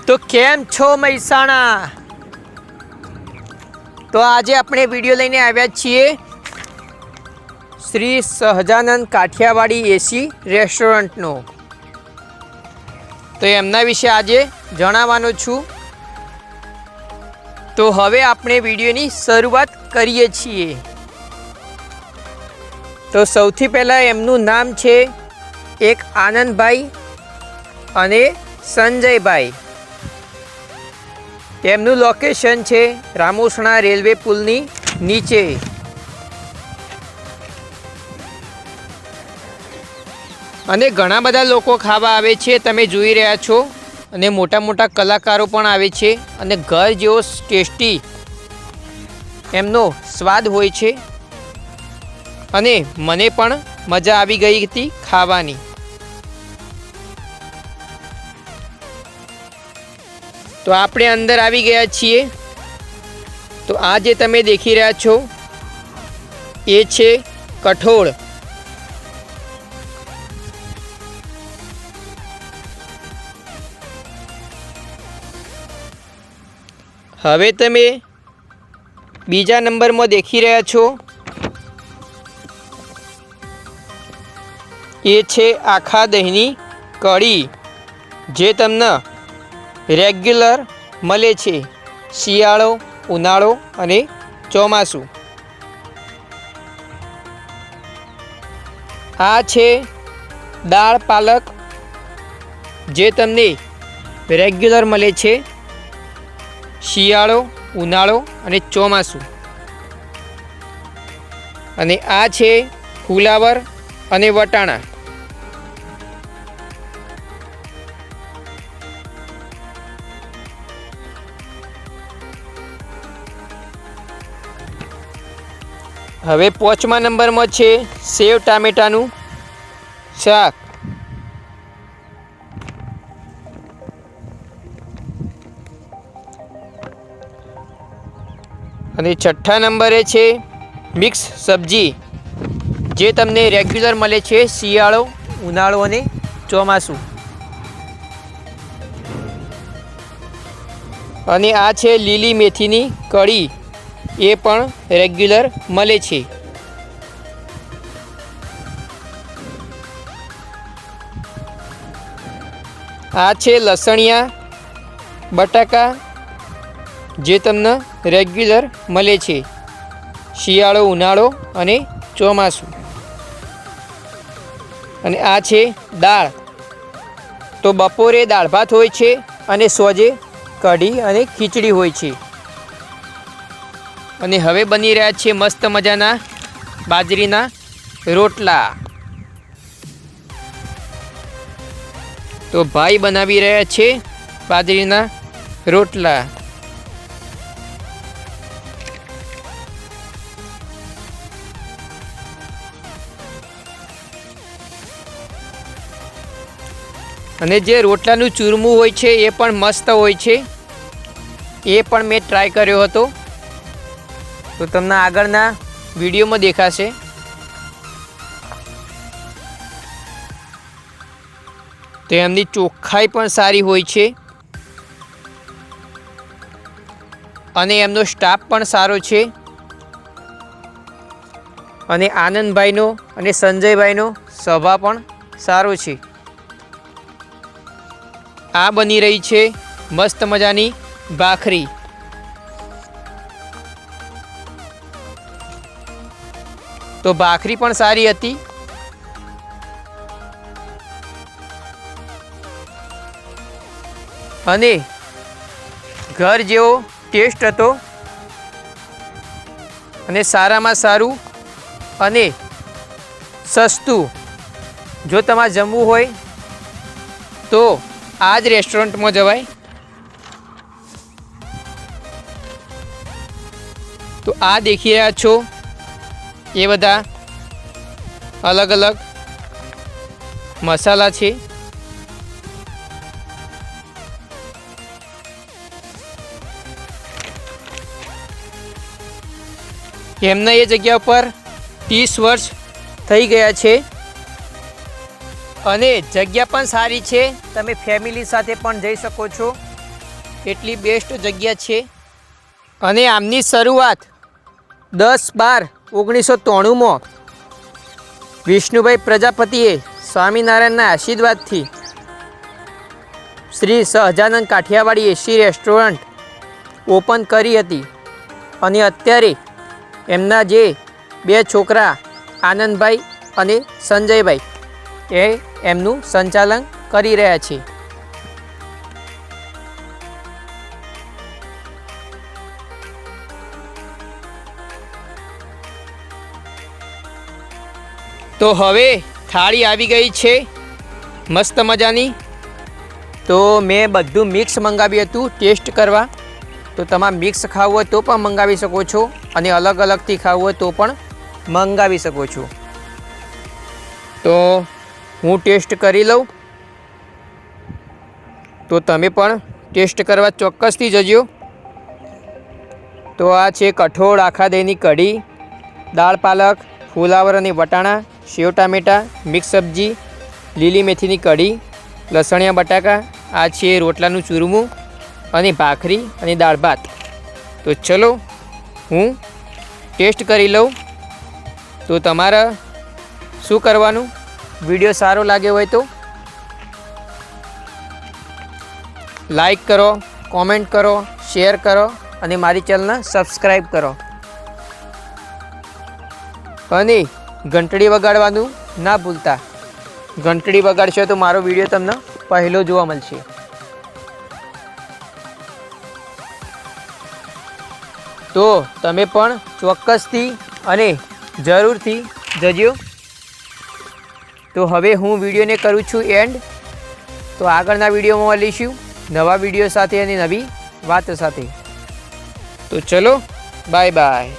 તો કેમ છો મહેસાણા? તો આજે આપણે વિડીયો લઈને આવ્યા છીએ શ્રી સહજાનંદ કાઠિયાવાડી એસી રેસ્ટોરન્ટનો। તો એમના વિશે આજે જણાવવાનો છું। તો હવે આપણે વિડીયોની શરૂઆત કરીએ છીએ। તો સૌથી પહેલાં એમનું નામ છે એક આનંદભાઈ અને સંજયભાઈ। તેમનું લોકેશન છે રામોસણા રેલવે પુલની નીચે। અને ઘણા બધા લોકો ખાવા આવે છે, તમે જોઈ રહ્યા છો। અને મોટા મોટા કલાકારો પણ આવે છે અને ઘર જેવો ટેસ્ટી એમનો સ્વાદ હોય છે। અને મને પણ મજા આવી ગઈ હતી ખાવાની। તો આપણે અંદર આવી ગયા છીએ। તો આ જે તમે દેખી રહ્યા છો એ છે કઠોળ। હવે તમે બીજા નંબરમાં દેખી રહ્યા છો એ છે આખા દહીંની કઢી, જે તમને રેગ્યુલર મળે છે શિયાળો, ઉનાળો અને ચોમાસું। આ છે દાળ પાલક, જે તમને રેગ્યુલર મળે છે શિયાળો, ઉનાળો અને ચોમાસું। અને આ છે ફુલાવર અને વટાણા। હવે પાંચમા નંબરમાં છે સેવ ટામેટાનું શાક। અને છઠ્ઠા નંબરે છે મિક્સ સબ્જી, જે તમને રેગ્યુલર મળે છે શિયાળો, ઉનાળો અને ચોમાસું। અને આ છે લીલી મેથીની કઢી, એ પણ રેગ્યુલર મળે છે। આ છે લસણિયા બટાકા, જે તમને રેગ્યુલર મળે છે શિયાળો, ઉનાળો અને ચોમાસું। અને આ છે દાળ। તો બપોરે દાળ ભાત હોય છે અને સાંજે કઢી અને ખીચડી હોય છે। અને હવે બની રહ્યા છે મસ્ત મજાના બાજરીના રોટલા। તો ભાઈ બનાવી રહ્યા છે બાજરીના રોટલા। અને જે રોટલાનું ચૂરમું હોય છે એ પણ મસ્ત હોય છે, એ પણ મેં ટ્રાય કર્યો હતો। તો તમને આગળના વિડીયોમાં દેખાશે। તો એમની ચોખ્ખાઈ પણ સારી હોય છે અને એમનો સ્ટાફ પણ સારો છે। અને આનંદભાઈનો અને સંજયભાઈનો સ્વભાવ પણ સારો છે। આ બની રહી છે મસ્ત મજાની ભાખરી। તો ભાખરી પણ સારી હતી। અને ઘર જેવો ટેસ્ટ હતો અને સારામાં સારું અને સસ્તું। જો તમારે જમવું હોય તો આ જ રેસ્ટોરન્ટમાં જવાય। તો આ દેખી રહ્યા છો એ બધા અલગ અલગ મસાલા છે। એમના એ જગ્યા પર 30 વર્ષ થઈ ગયા છે અને જગ્યા પણ સારી છે, તમે ફેમિલી સાથે પણ જઈ શકો છો। એટલી બેસ્ટ જગ્યા છે અને આમની શરૂઆત 10/12/1993માં વિષ્ણુભાઈ પ્રજાપતિએ સ્વામિનારાયણના આશીર્વાદથી શ્રી સહજાનંદ કાઠિયાવાડી એસી રેસ્ટોરન્ટ ઓપન કરી હતી અને અત્યારે એમના જે 2 છોકરા આનંદભાઈ અને સંજયભાઈ એ એમનું સંચાલન કરી રહ્યા છે. તો હવે થાળી આવી ગઈ છે મસ્ત મજાની. તો મેં બધું મિક્સ મંગાવ્યું હતું ટેસ્ટ કરવા. તો તમારે મિક્સ ખાવું હોય તો પણ મંગાવી શકો છો અને અલગ અલગથી ખાવું હોય તો પણ મંગાવી શકો છો. તો હું ટેસ્ટ કરી લઉં. તો તમે પણ ટેસ્ટ કરવા ચોક્કસથી જજો. તો આ છે કઠોળ આખા દહીંની કઢી, દાળ પાલક, ફુલાવર અને વટાણા, સેવ ટામેટાં, મિક્સ સબ્જી, લીલી મેથીની કઢી, લસણિયા બટાકા. આ છે રોટલાનું ચૂરમું અને ભાખરી અને દાળ ભાત. તો ચલો હું ટેસ્ટ કરી લઉં. તો તમારે શું કરવાનું, વિડીયો સારો લાગ્યો હોય તો લાઈક કરો, કોમેન્ટ કરો, શેર કરો અને મારી ચેનલને સબસ્ક્રાઈબ કરો અને ઘંટડી વગાડવાનું ના ભૂલતા. ઘંટડી વગાડશો તો મારો વિડીયો તમને પહેલો જોવા મળશે. તો તમે પણ ચોક્કસથી અને જરૂરથી જજો. તો હવે હું વિડીયોને કરું છું એન્ડ. તો આગળના વિડીયોમાં મળીશું નવા વિડીયો સાથે અને નવી વાત સાથે. તો ચલો બાય બાય.